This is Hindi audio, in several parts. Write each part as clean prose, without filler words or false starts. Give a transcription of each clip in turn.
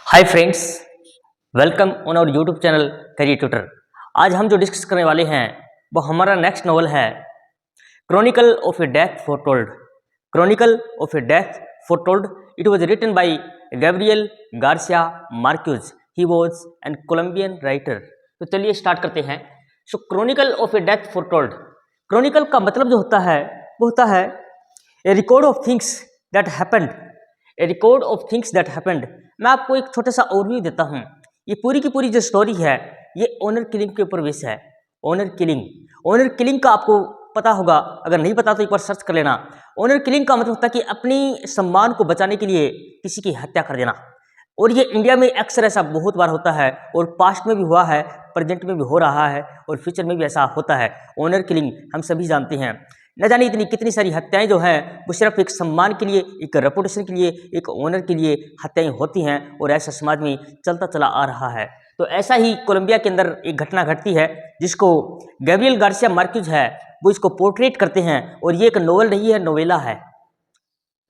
Hi friends, welcome on our YouTube channel career tutor. आज हम जो डिस्कस करने वाले हैं वो हमारा नेक्स्ट नॉवल है chronicle of a death foretold. Chronicle of a death foretold. It was written by Gabriel Garcia Marquez. He was an Colombian writer. तो चलिए स्टार्ट करते हैं। So chronicle of a death foretold. Chronicle का मतलब जो होता है वो होता है a record of things that happened. A record of things that happened. मैं आपको एक छोटा सा ओवरव्यू देता हूँ। ये पूरी की पूरी जो स्टोरी है ये ऑनर किलिंग के ऊपर बेस है। Honour killing. ऑनर किलिंग का आपको पता होगा, अगर नहीं पता तो एक बार सर्च कर लेना। ऑनर किलिंग का मतलब होता है कि अपनी सम्मान को बचाने के लिए किसी की हत्या कर देना। और ये इंडिया में अक्सर ऐसा बहुत बार होता है और पास्ट में भी हुआ है, प्रेजेंट में भी हो रहा है और फ्यूचर में भी ऐसा होता है। ऑनर किलिंग हम सभी जानते हैं। न जाने इतनी कितनी सारी हत्याएं जो हैं वो सिर्फ एक सम्मान के लिए, एक रेपुटेशन के लिए, एक ऑनर के लिए हत्याएं होती हैं और ऐसा समाज में चलता चला आ रहा है। तो ऐसा ही कोलंबिया के अंदर एक घटना घटती है जिसको गैब्रियल गार्सिया मार्क्यूज है वो इसको पोर्ट्रेट करते हैं। और ये एक नोवेल नहीं है, नोवेला है।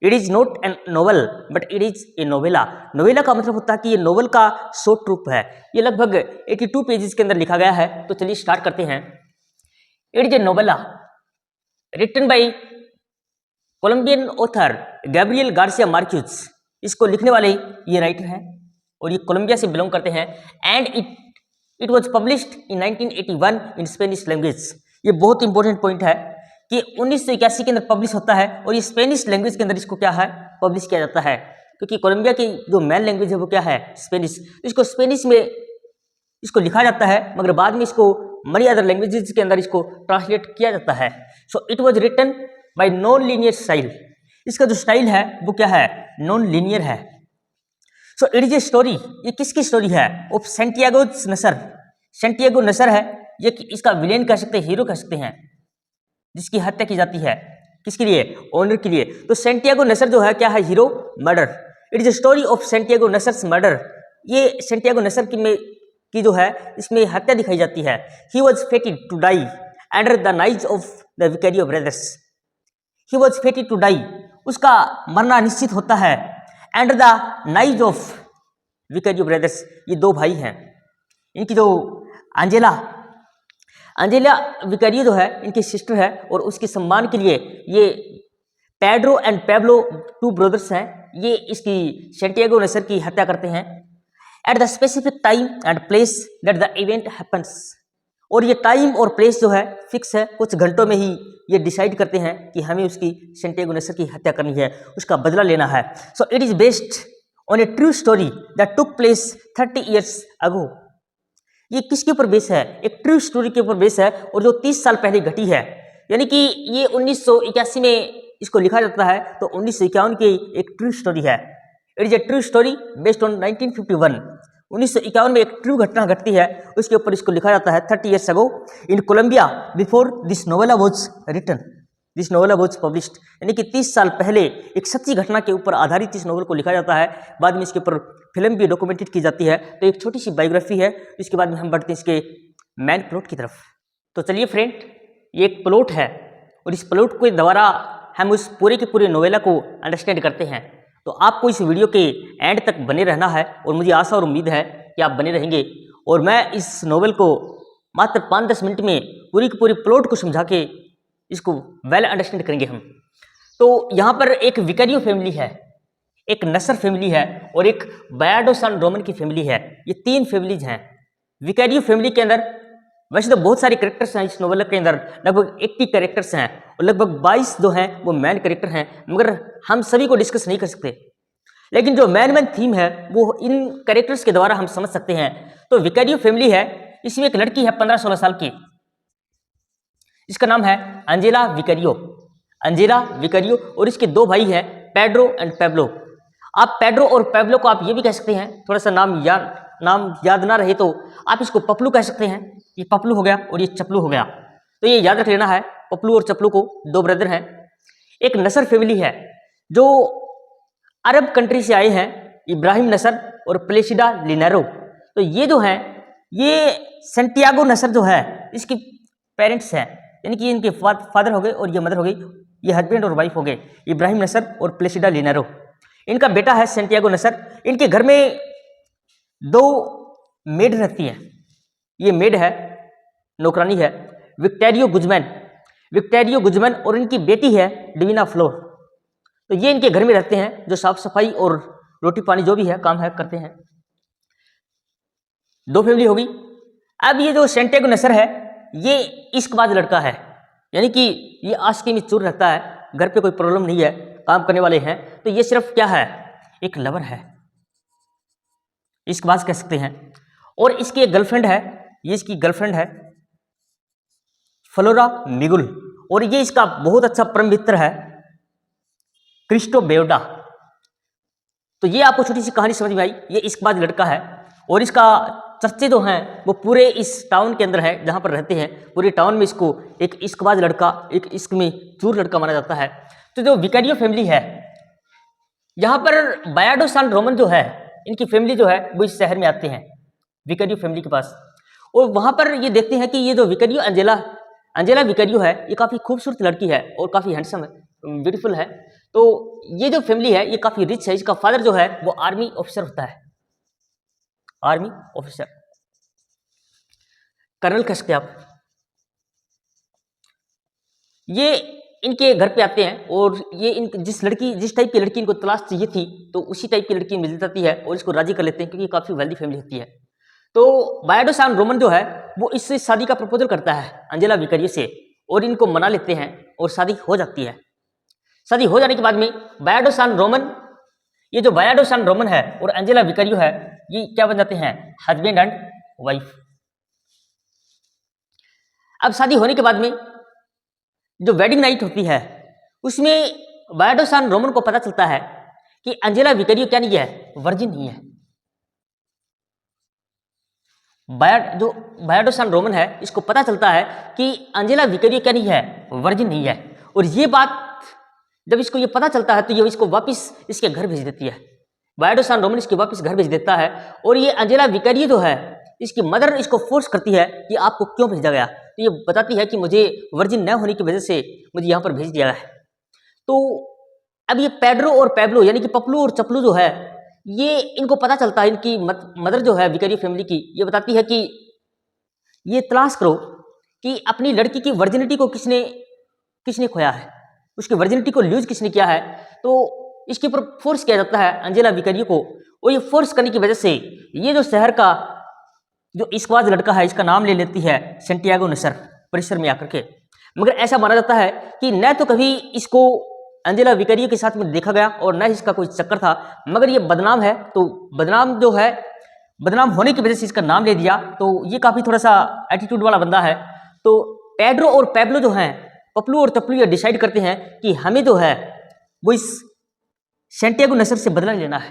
It is not an novel but it is a novella. Novella का मतलब होता है कि ये नोवेल का शॉर्ट रूप है। ये लगभग 82 पेजेस के अंदर लिखा गया है। तो चलिए स्टार्ट करते हैं। It is a novella written by Colombian author Gabriel Garcia Marquez. इसको लिखने वाले ये राइटर हैं और ये कोलंबिया से बिलोंग करते हैं। And it was published in 1981 in Spanish language. ये बहुत इंपॉर्टेंट पॉइंट है कि 1981 के अंदर पब्लिश होता है और ये स्पेनिश लैंग्वेज के अंदर इसको क्या है, पब्लिश किया जाता है। क्योंकि कोलंबिया की जो मेन लैंग्वेज है वो क्या है, स्पेनिश। इसको स्पेनिश में इसको लिखा जाता है मगर बाद में इसको मनी अदर लैंग्वेजेस के अंदर इसको ट्रांसलेट किया जाता है। So it was written by non linear style. इसका जो स्टाइल है वो क्या है, नॉन लीनियर है। So it is a story. ये किसकी स्टोरी है, ऑफ सैंटियागो नसर। सैंटियागो नसर है ये, इसका विलेन कह सकते हैं, हीरो कह सकते हैं, जिसकी हत्या की जाती है। किसके लिए, ऑनर के लिए। तो सैंटियागो नसर जो है क्या है, hero, murder. It is a story of Santiago Nasar's murder. ये सैंटियागो नसर की जो है इसमें हत्या दिखाई जाती है। He was fated to die under the knives of the Vicario brothers. He was fated to die, उसका मरना निश्चित होता है। Under the knives of Vicario brothers. ये दो भाई हैं, इनकी जो एंजेला विकारियो जो है इनकी सिस्टर है और उसके सम्मान के लिए ये Pedro and Pablo two brothers हैं, ये इसकी सैंटियागो नसर की हत्या करते हैं। At the specific time and place that the event happens. और ये टाइम और प्लेस जो है फिक्स है, कुछ घंटों में ही ये डिसाइड करते हैं कि हमें उसकी सैंटियागो नसर की हत्या करनी है, उसका बदला लेना है। So it is based on A true story that took place 30 years अगो। ये किसके ऊपर बेस है, एक ट्रू स्टोरी के ऊपर बेस है और जो 30 साल पहले घटी है। यानी कि ये 1981 में इसको लिखा जाता है तो 1951 की एक ट्रू स्टोरी है। It is A true story based on 1951। 1951 में एक ट्रू घटना घटती है, उसके ऊपर इसको लिखा जाता है 30 years ago in Colombia before this novella was written, this novella was published. यानी कि 30 साल पहले एक सच्ची घटना के ऊपर आधारित इस नोवेल को लिखा जाता है। बाद में इसके ऊपर फिल्म भी डॉक्यूमेंटेड की जाती है। तो एक छोटी सी बायोग्राफी है। इसके बाद में हम बढ़ते हैं इसके मेन प्लॉट की तरफ। तो चलिए फ्रेंड, ये एक प्लॉट है और इस प्लॉट के द्वारा हम उस पूरे के पूरे नोवेला को अंडरस्टैंड करते हैं। तो आपको इस वीडियो के एंड तक बने रहना है और मुझे आशा और उम्मीद है कि आप बने रहेंगे। और मैं इस नोवेल को मात्र 5-10 मिनट में पूरी की पूरी प्लॉट को समझा के इसको वेल अंडरस्टैंड करेंगे हम। तो यहाँ पर एक विकारियो फैमिली है, एक नसर फैमिली है और एक बायाडो सान रोमन की फैमिली है। ये 3 फैमिलीज हैं। विकारियो फैमिली के अंदर वैसे तो बहुत सारे कैरेक्टर्स हैं इस नोवेल के अंदर, लगभग 80 कैरेक्टर्स हैं और लगभग 22 जो हैं वो मैन कैरेक्टर हैं, मगर हम सभी को डिस्कस नहीं कर सकते। लेकिन जो मैन थीम है वो इन कैरेक्टर्स के द्वारा हम समझ सकते हैं। तो विकारियो फैमिली है, इसमें एक लड़की है 15-16 साल की, इसका नाम है एंजेला विकारियो। एंजेला विकारियो और इसके 2 भाई हैं, पेड्रो एंड पेब्लो। आप पेड्रो और पेब्लो को आप ये भी कह सकते हैं, थोड़ा सा नाम याद ना रहे तो आप इसको पपलू कह सकते हैं। ये पपलू हो गया और ये चपलू हो गया, तो ये याद रख लेना है। पपलू और चपलू को 2 ब्रदर हैं। एक नसर फैमिली है जो अरब कंट्री से आए हैं, इब्राहिम नसर और प्लेसिडा लिनेरो। तो ये जो हैं ये सैंटियागो नसर जो है इसकी पेरेंट्स हैं, यानी कि इनके फादर हो गए और ये मदर हो गई, ये हस्बैंड और वाइफ हो गए, इब्राहिम नसर और प्लेसिडा लिनेरो। इनका बेटा है सैंटियागो नसर। इनके घर में दो मेड रहती हैं। ये मेड है, नौकरानी है, विक्टेरियो गुजमैन और इनकी बेटी है डिवीना फ्लोर। तो ये इनके घर में रहते हैं, जो साफ सफाई और रोटी पानी जो भी है काम है करते हैं। दो फैमिली होगी। अब ये जो सैंटियागो नसर है ये इश्कबाज लड़का है, यानी कि ये आशिकी में चूर रहता है, घर पे कोई प्रॉब्लम नहीं है, काम करने वाले हैं। तो ये सिर्फ क्या है, एक लवर है, इश्कबाज कह सकते हैं। और इसकी एक गर्लफ्रेंड है, ये इसकी गर्लफ्रेंड है फ्लोरा मिगुल, और ये इसका बहुत अच्छा परम मित्र है क्रिस्टो बेवडा। तो ये आपको छोटी सी कहानी समझ में आई। ये इश्कबाज लड़का है और इसका चर्चे जो हैं वो पूरे इस टाउन के अंदर है जहां पर रहते हैं। पूरे टाउन में इसको एक इश्कबाज लड़का, एक इश्क में चूर लड़का माना जाता है। तो जो विकारियो फैमिली है, यहाँ पर बायाडो सान रोमन जो है, इनकी फैमिली जो है वो इस शहर में आते हैं विकारियो फैमिली के पास। और वहां पर ये देखते हैं कि ये जो विकारियो अंजेला विकारियो है, ये काफी खूबसूरत लड़की है और काफी हैंडसम है, ब्यूटीफुल है। तो ये जो फैमिली है ये काफी रिच है। इसका फादर जो है वो आर्मी ऑफिसर होता है, आर्मी ऑफिसर, कर्नल कह सकते आप। ये इनके घर पे आते हैं और ये जिस टाइप की लड़की इनको तलाश चाहिए थी तो उसी टाइप की लड़की मिल जाती है और इसको राजी कर लेते हैं, क्योंकि काफी वेल्दी फैमिली होती है। तो बायाडो सान रोमन जो है वो इससे शादी का प्रपोजल करता है अंजेला विकारियो से, और इनको मना लेते हैं और शादी हो जाती है। शादी हो जाने के बाद में बायाडो सान रोमन है और अंजेला विकारियो है, ये क्या बन जाते हैं, हस्बैंड एंड वाइफ। अब शादी होने के बाद में जो वेडिंग नाइट होती है उसमें बायाडो सान रोमन को पता चलता है कि अंजेला विकारियो क्या नहीं है, वर्जिन नहीं है। जो बायाडो सान रोमन है इसको पता चलता है कि अंजेला विकारियो क्या नहीं है, वर्जिन नहीं है। और ये बात जब इसको ये पता चलता है तो ये इसको वापस इसके घर भेज देती है। बायाडो सान रोमन इसके वापस घर भेज देता है और ये अंजेला विकारियो जो है इसकी मदर इसको फोर्स करती है कि आपको क्यों भेजा गया। तो ये बताती है कि मुझे वर्जिन न होने की वजह से मुझे यहाँ पर भेज दिया है। तो अब ये पेड्रो और पैब्लो यानी कि पपलू और चपलू जो है, ये इनको पता चलता है, इनकी मदर जो है विकारियो फैमिली की, ये बताती है कि ये तलाश करो कि अपनी लड़की की वर्जिनिटी को किसने खोया है, उसकी वर्जिनिटी को लूज किसने किया है। तो इसके ऊपर फोर्स किया जाता है अंजेला विकारियो को, और ये फोर्स करने की वजह से ये जो शहर का जो इश्कबाज लड़का है इसका नाम ले लेती है सैंटियागो नसर परिसर में आकर के। मगर ऐसा माना जाता है कि न तो कभी इसको अंजेला विकारियो के साथ में देखा गया और न ही इसका कोई चक्कर था, मगर ये बदनाम है। तो बदनाम जो है, बदनाम होने की वजह से इसका नाम ले दिया। तो ये काफी थोड़ा सा एटीट्यूड वाला बंदा है। तो पेड्रो और पैब्लो जो हैं, पपलू और चपलू, ये डिसाइड करते हैं कि हमें जो है वो इस सैंटियागो नसर से बदला लेना है,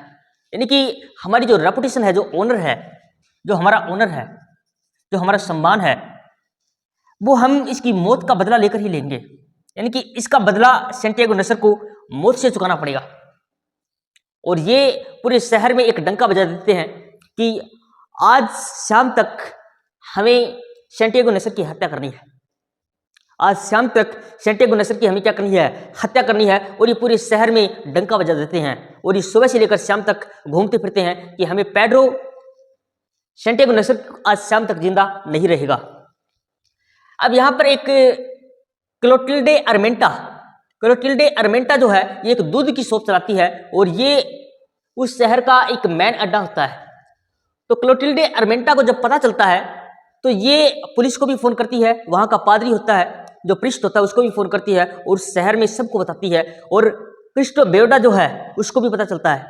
यानी कि हमारी जो रेपुटेशन है, जो ऑनर है, जो हमारा ऑनर है, जो हमारा सम्मान है, वो हम इसकी मौत का बदला लेकर ही लेंगे। यानी कि इसका बदला सैंटियागो नसर को मौत से चुकाना पड़ेगा। और ये पूरे शहर में एक डंका बजा देते हैं कि आज शाम तक हमें सैंटियागो नसर की हत्या करनी है, आज शाम तक सैंटियागो नसर की हमें क्या करनी है, हत्या करनी है। और ये पूरे शहर में डंका बजा देते हैं और ये सुबह से लेकर शाम तक घूमते फिरते हैं कि हमें पेड्रो सैंटियागो नसर आज शाम तक जिंदा नहीं रहेगा। अब यहां पर एक क्लोटिल्डे अरमेंटा जो है ये एक दूध की शॉप चलाती है और ये उस शहर का एक मैन अड्डा होता है। तो क्लोटिल्डे अरमेंटा को जब पता चलता है तो ये पुलिस को भी फोन करती है, वहां का पादरी होता है, जो प्रीस्ट होता है, उसको भी फोन करती है और शहर में सबको बताती है। और क्रिस्टो बेवडा जो है उसको भी पता चलता है,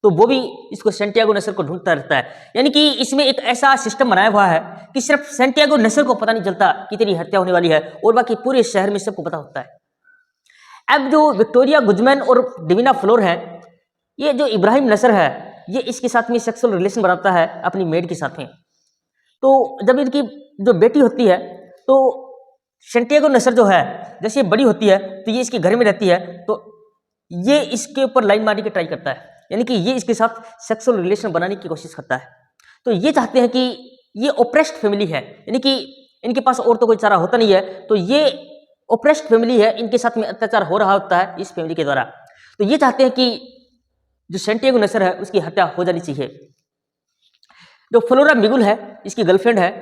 तो वो भी इसको सैंटियागो नसर को ढूंढता रहता है। यानी कि इसमें एक ऐसा सिस्टम बनाया हुआ है कि सिर्फ सैंटियागो नसर को पता नहीं चलता कि तेरी हत्या होने वाली है, और बाकी पूरे शहर में सबको पता होता है। अब जो विक्टोरिया गुजमैन और डिवीना फ्लोर है, ये जो इब्राहिम नसर है, ये इसके साथ में सेक्सुअल रिलेशन बनाता है अपनी मेड के साथ में। तो जब इनकी जो बेटी होती है तो सैंटियागो नसर जो है जैसे ये बड़ी होती है तो ये इसके घर में रहती है, तो ये इसके ऊपर लाइन मारने की ट्राई करता है, यानी कि ये इसके साथ सेक्सुअल रिलेशन बनाने की कोशिश करता है। तो ये चाहते हैं कि ये ओप्रेस्ड फैमिली है, यानी कि इनके पास और तो कोई चारा होता नहीं है, तो ये ओप्रेस्ड फैमिली है, इनके साथ में अत्याचार हो रहा होता है इस फैमिली के द्वारा। तो ये चाहते हैं कि जो सैंटियागो नसर है उसकी हत्या हो जानी चाहिए। जो फ्लोरा मिगुल है, इसकी गर्लफ्रेंड है,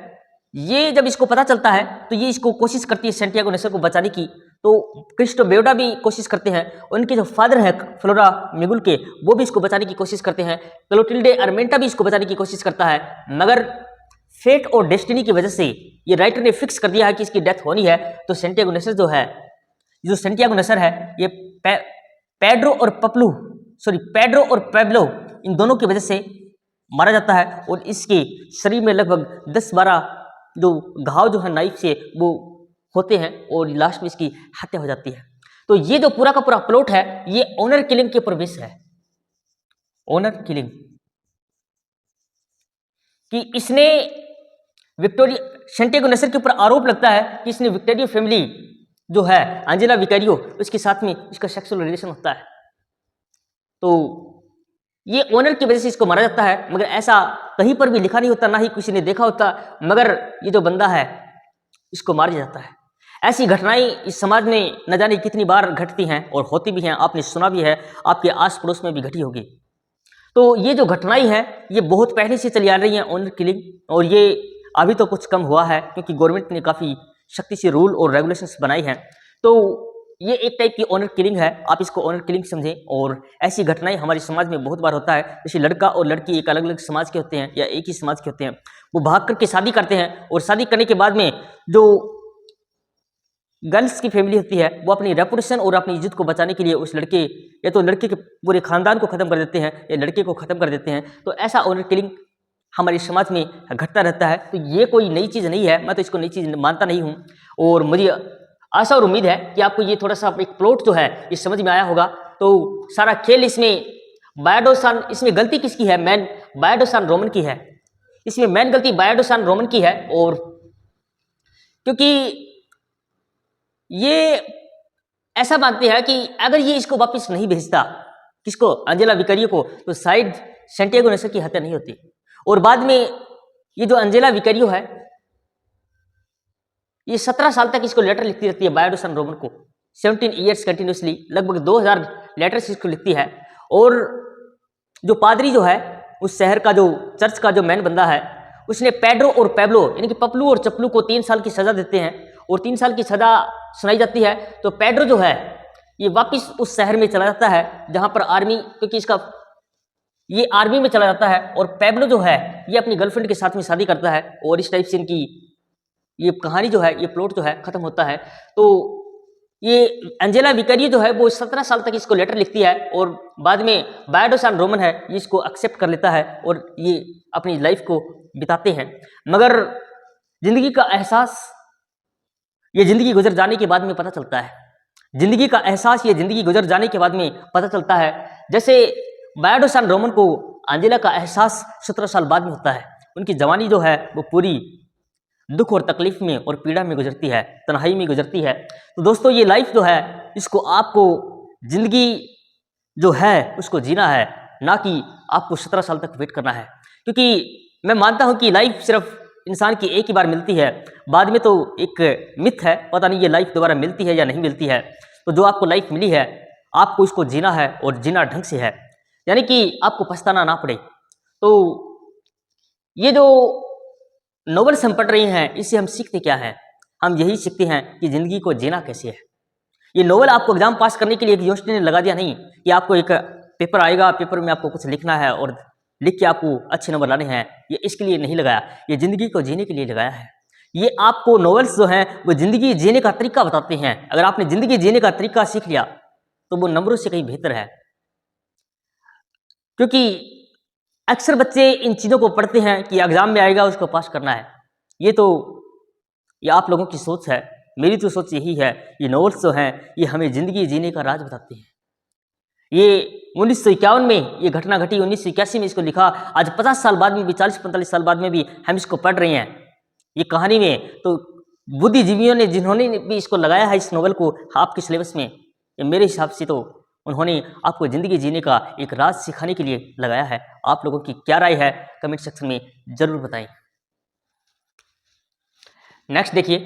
ये जब इसको पता चलता है तो ये इसको कोशिश करती है सैंटियागो नेसर को बचाने की। तो क्रिस्टो बेवडा भी कोशिश करते हैं, उनके जो फादर है फ्लोरा मिगुल के, वो भी इसको बचाने की कोशिश करते हैं। क्लोटिल्डे अरमेंटा भी इसको बचाने की कोशिश करता है, मगर फेट और डेस्टिनी की वजह से ये राइटर ने फिक्स कर दिया है कि इसकी डेथ होनी है। तो सैंटियागो नेसर जो सैंटियागो नेसर है, ये पेड्रो और पेब्लो इन दोनों की वजह से मारा जाता है और इसके शरीर में लगभग 10-12 जो घाव जो है नाइफ से वो होते हैं और लास्ट में इसकी हत्या हो जाती है। तो ये जो पूरा का पूरा प्लॉट है, ये ऑनर किलिंग के ऊपर बेस है। ऑनर किलिंग कि इसने सैंटियागो नेसर के ऊपर आरोप लगता है कि इसने विक्टोरियो फैमिली जो है एंजेला विकारियो, उसके साथ में इसका सेक्सुअल रिलेशन होता है। तो ये ऑनर की वजह से इसको मारा जाता है, मगर ऐसा कहीं पर भी लिखा नहीं होता, ना ही किसी ने देखा होता, मगर ये जो बंदा है इसको मार दिया जाता है। ऐसी घटनाएं इस समाज में न जाने कितनी बार घटती हैं और होती भी हैं, आपने सुना भी है, आपके आस पड़ोस में भी घटी होगी। तो ये जो घटनाएं हैं ये बहुत पहले से चली आ रही हैं ऑनर किलिंग, और ये अभी तो कुछ कम हुआ है क्योंकि गवर्नमेंट ने काफ़ी सख्ती से रूल और रेगुलेशंस बनाई हैं। तो ये एक टाइप की ऑनर किलिंग है, आप इसको ऑनर किलिंग समझें। और ऐसी घटनाएं हमारे समाज में बहुत बार होता है, जैसे लड़का और लड़की एक अलग अलग समाज के होते हैं या एक ही समाज के होते हैं, वो भाग करके शादी करते हैं और शादी करने के बाद में जो गर्ल्स की फैमिली होती है वो अपनी रेपुटेशन और अपनी इज्जत को बचाने के लिए उस लड़के या तो लड़के के पूरे खानदान को खत्म कर देते हैं या लड़के को खत्म कर देते हैं। तो ऐसा ऑनर किलिंग हमारे समाज में घटता रहता है। तो ये कोई नई चीज़ नहीं है, मैं तो इसको नई चीज़ मानता नहीं हूँ। और मुझे आशा और उम्मीद है कि आपको ये थोड़ा सा एक प्लॉट जो है ये समझ में आया होगा। तो सारा खेल इसमें बायोडोसान, इसमें गलती किसकी है? बायोडोसान रोमन की है। इसमें मेन गलती बायोडोसान रोमन की है, और क्योंकि ये ऐसा मानते हैं कि अगर ये इसको वापस नहीं भेजता, किसको? एंजेला विकारियो को, तो शायद सैंटियागो नेसर की हत्या नहीं होती। और बाद में ये जो एंजेला विकारियो है ये 17 साल तक इसको लेटर लिखती रहती है बायोडोसान रोमन को, 17 ईयर्स कंटिन्यूसली, लगभग 2000 लेटर्स इसको लिखती है। और जो पादरी जो है उस शहर का, जो चर्च का जो मेन बंदा है, उसने पेड्रो और पेब्लो यानी कि पपलू और चपलू को 3 साल की सजा देते हैं और 3 साल की सजा सुनाई जाती है। तो पेड्रो जो है ये वापस उस शहर में चला जाता है जहां पर आर्मी, क्योंकि इसका ये आर्मी में चला जाता है, और पेब्लो जो है ये अपनी गर्लफ्रेंड के साथ में शादी करता है, और इस टाइप से इनकी ये कहानी जो है, ये प्लॉट जो है खत्म होता है। तो ये एंजेला विकारियो जो है वो 17 साल तक इसको लेटर लिखती है, और बाद में बायोडोसान रोमन है ये इसको एक्सेप्ट कर लेता है और ये अपनी लाइफ को बिताते हैं। मगर जिंदगी का एहसास ये जिंदगी गुजर जाने के बाद में पता चलता है। जिंदगी का एहसास ये जिंदगी गुजर जाने के बाद में पता चलता है। जैसे बायोडोसान रोमन को एंजेला का एहसास 17 साल बाद में होता है। उनकी जवानी जो है वो पूरी दुख और तकलीफ में और पीड़ा में गुजरती है, तन्हाई में गुजरती है। तो दोस्तों ये लाइफ जो है इसको आपको जिंदगी जो है उसको जीना है, ना कि आपको 17 साल तक वेट करना है। क्योंकि मैं मानता हूं कि लाइफ सिर्फ इंसान की एक ही बार मिलती है, बाद में तो एक मिथ है, पता नहीं ये लाइफ दोबारा मिलती है या नहीं मिलती है। तो जो आपको लाइफ मिली है आपको इसको जीना है, और जीना ढंग से है, यानी कि आपको पछताना ना पड़े। तो ये जो नॉवेल्स हम पढ़ रहे हैं इससे हम सीखते क्या हैं? हम यही सीखते हैं कि जिंदगी को जीना कैसे है। ये नॉवेल आपको एग्जाम पास करने के लिए एक यूनिवर्सिटी ने लगा दिया नहीं कि आपको एक पेपर आएगा, पेपर में आपको कुछ लिखना है और लिख के आपको अच्छे नंबर लाने हैं, ये इसके लिए नहीं लगाया, ये जिंदगी को जीने के लिए लगाया है। ये आपको नॉवेल्स जो हैं वो जिंदगी जीने का तरीका बताते हैं। अगर आपने जिंदगी जीने का तरीका सीख लिया तो वो नंबरों से कहीं बेहतर है। क्योंकि अक्सर बच्चे इन चीज़ों को पढ़ते हैं कि एग्जाम में आएगा उसको पास करना है। ये आप लोगों की सोच है, मेरी तो सोच यही है। ये नॉवेल्स जो हैं ये हमें ज़िंदगी जीने का राज बताते हैं। ये 1951 में ये घटना घटी, 1981 में इसको लिखा, आज 50 साल बाद में भी, 40-45 साल बाद में भी हम इसको पढ़ रहे हैं ये कहानी में। तो बुद्धिजीवियों ने जिन्होंने भी इसको लगाया है इस नॉवेल को आपके सिलेबस में, ये मेरे हिसाब से तो उन्होंने आपको ज़िंदगी जीने का एक राज सिखाने के लिए लगाया है। आप लोगों की क्या राय है कमेंट सेक्शन में ज़रूर बताएं। नेक्स्ट देखिए,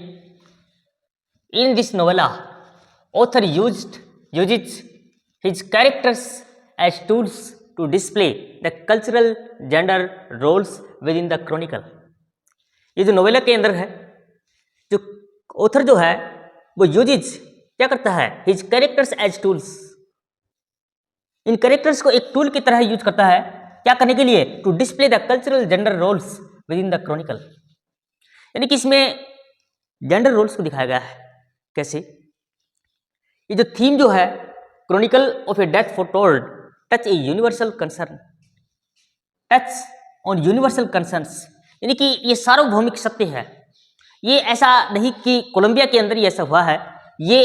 in this novella author used his characters as tools to display the cultural gender roles within the chronicle. ये जो नोवेला के अंदर है, जो ऑथर जो है वो यूजेज क्या करता है, हिज कैरेक्टर्स एज टूल्स, इन कैरेक्टर्स को एक टूल की तरह यूज करता है, क्या करने के लिए, to display the cultural gender roles within the chronicle. यानी कि इसमें जेंडर रोल्स को दिखाया गया है। कैसे? ये जो थीम जो है, chronicle of a death foretold touch a universal concern, touch on universal concerns, यानी कि ये सार्वभौमिक सत्य है। ये ऐसा नहीं कि कोलंबिया के अंदर ही ऐसा हुआ है, ये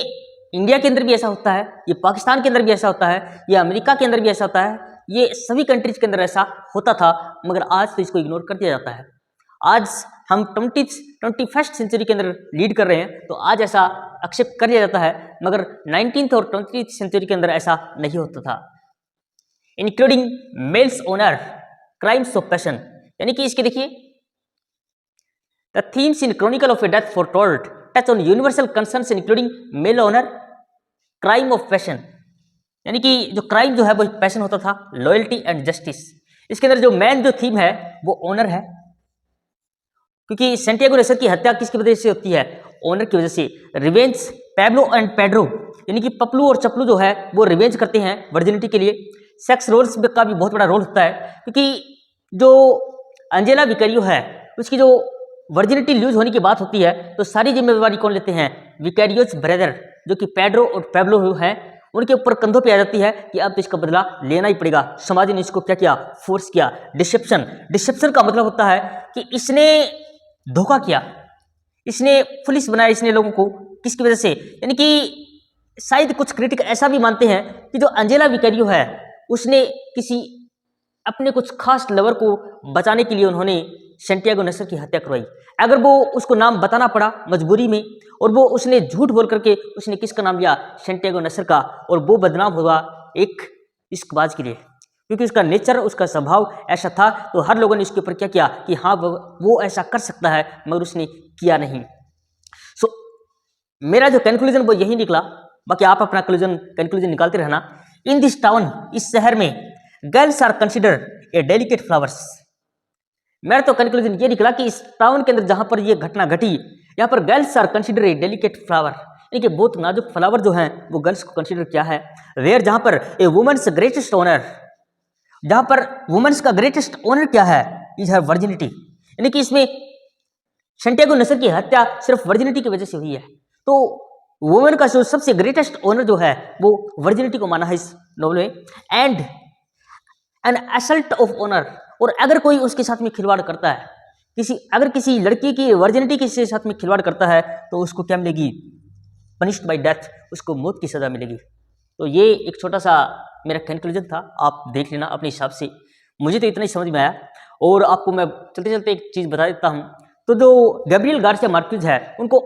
इंडिया के अंदर भी ऐसा होता है, ये पाकिस्तान के अंदर भी ऐसा होता है, ये अमेरिका के अंदर भी ऐसा होता है, ये सभी कंट्रीज के अंदर ऐसा होता था, मगर आज तो इसको इग्नोर कर दिया जाता है। आज हम 21st सेंचुरी के अंदर लीड कर रहे हैं, तो आज ऐसा एक्सेप्ट कर लिया जाता है, मगर 19th और 20th सेंचुरी के अंदर ऐसा नहीं होता था। Including males honour crimes of passion, यानी कि इसके देखिए, the themes in Chronicle of a death foretold touch on universal concerns including male honour crime of passion, यानी कि जो क्राइम जो है वो पैशन होता था, लॉयल्टी एंड जस्टिस। इसके अंदर जो मेन जो थीम है वो ओनर है, क्योंकि सेंटियागो नेसर की हत्या किसकी वजह से होती है, ओनर की वजह से। रिवेंज, पैब्लो एंड पेड्रो, यानी कि पपलू और चपलू जो है वो रिवेंज करते हैं वर्जिनिटी के लिए। सेक्स रोल्स का भी बहुत बड़ा रोल होता है, क्योंकि जो एंजेला विकैरियो है उसकी जो वर्जिनिटी लूज होने की बात होती है, तो सारी जिम्मेवारी कौन लेते हैं, विकैरियोस ब्रदर, जो कि पेड्रो और पैब्लो हैं, उनके ऊपर कंधों पे आ जाती है कि अब तो इसका बदला लेना ही पड़ेगा। समाज ने इसको क्या किया, फोर्स किया। डिसेप्शन, डिसेप्शन का मतलब होता है कि इसने धोखा किया, इसने पुलिस बनाया, इसने लोगों को, किसकी वजह से, यानी कि शायद कुछ क्रिटिक ऐसा भी मानते हैं कि जो एंजेला विकैरियो है उसने किसी अपने कुछ खास लवर को बचाने के लिए उन्होंने सेंटियागो नेसर की हत्या करवाई। अगर वो उसको नाम बताना पड़ा मजबूरी में, और वो उसने झूठ बोल करके उसने किसका नाम लिया, सेंटियागो नेसर का, और वो बदनाम हुआ एक इश्कबाज के लिए, क्योंकि उसका नेचर, उसका स्वभाव ऐसा था। तो हर लोगों ने इसके ऊपर क्या किया कि हाँ वो ऐसा कर सकता है, मगर उसने किया नहीं। सो मेरा जो कंक्लूजन वो यही निकला, बाकी आप अपना कंक्लूजन निकालते रहना। इन दिस टाउन, इस शहर में, girls are consider a delicate flowers. मेरा तो कंक्लूजन ये निकला कि इस टाउन के अंदर जहां पर ये घटना घटी, यहाँ पर girls are consider a delicate flower, यानी कि बहुत नाजुक फ्लावर जो हैं वो गर्ल्स को कंसिडर किया है। वेयर, जहां पर ए वुमेन्स ग्रेटेस्ट ऑनर, जहां पर वुमेन्स का ग्रेटेस्ट ऑनर क्या है, इज हर वर्जिनिटी, यानी कि इसमें सेंटियागो नेसर की हत्या सिर्फ वर्जिनिटी की वजह से हुई है। तो वुमेन का जो सबसे ग्रेटेस्ट ऑनर जो है वो वर्जिनिटी को माना है इस नॉवेल में। And an assault of honour, और अगर कोई उसके साथ में खिलवाड़ करता है, अगर किसी लड़की की वर्जिनिटी के साथ में खिलवाड़ करता है, तो उसको क्या मिलेगी, पनिश्ड बाय डेथ, उसको मौत की सजा मिलेगी। तो ये एक छोटा सा मेरा कंक्लूजन था, आप देख लेना अपने हिसाब से। मुझे तो इतना ही समझ में आया, और आपको मैं चलते चलते एक चीज़ बता देता हूँ। तो जो गैब्रियल गार्सिया मार्क्वेज है, उनको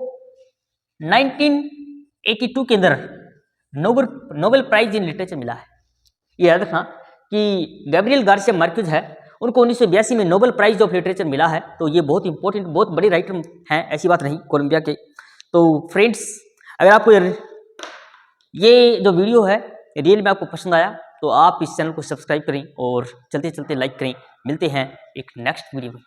1982 के अंदर नोबेल प्राइज इन लिटरेचर मिला है। ये याद रखना कि गैब्रियल गार्सिया मार्क्वेज है, उनको 1982 में नोबेल प्राइज ऑफ लिटरेचर मिला है। तो ये बहुत इंपॉर्टेंट, बहुत बड़े राइटर हैं, ऐसी बात नहीं, कोलंबिया के। तो फ्रेंड्स, अगर आपको ये जो वीडियो है रियल में आपको पसंद आया, तो आप इस चैनल को सब्सक्राइब करें और चलते चलते लाइक करें। मिलते हैं एक नेक्स्ट वीडियो में।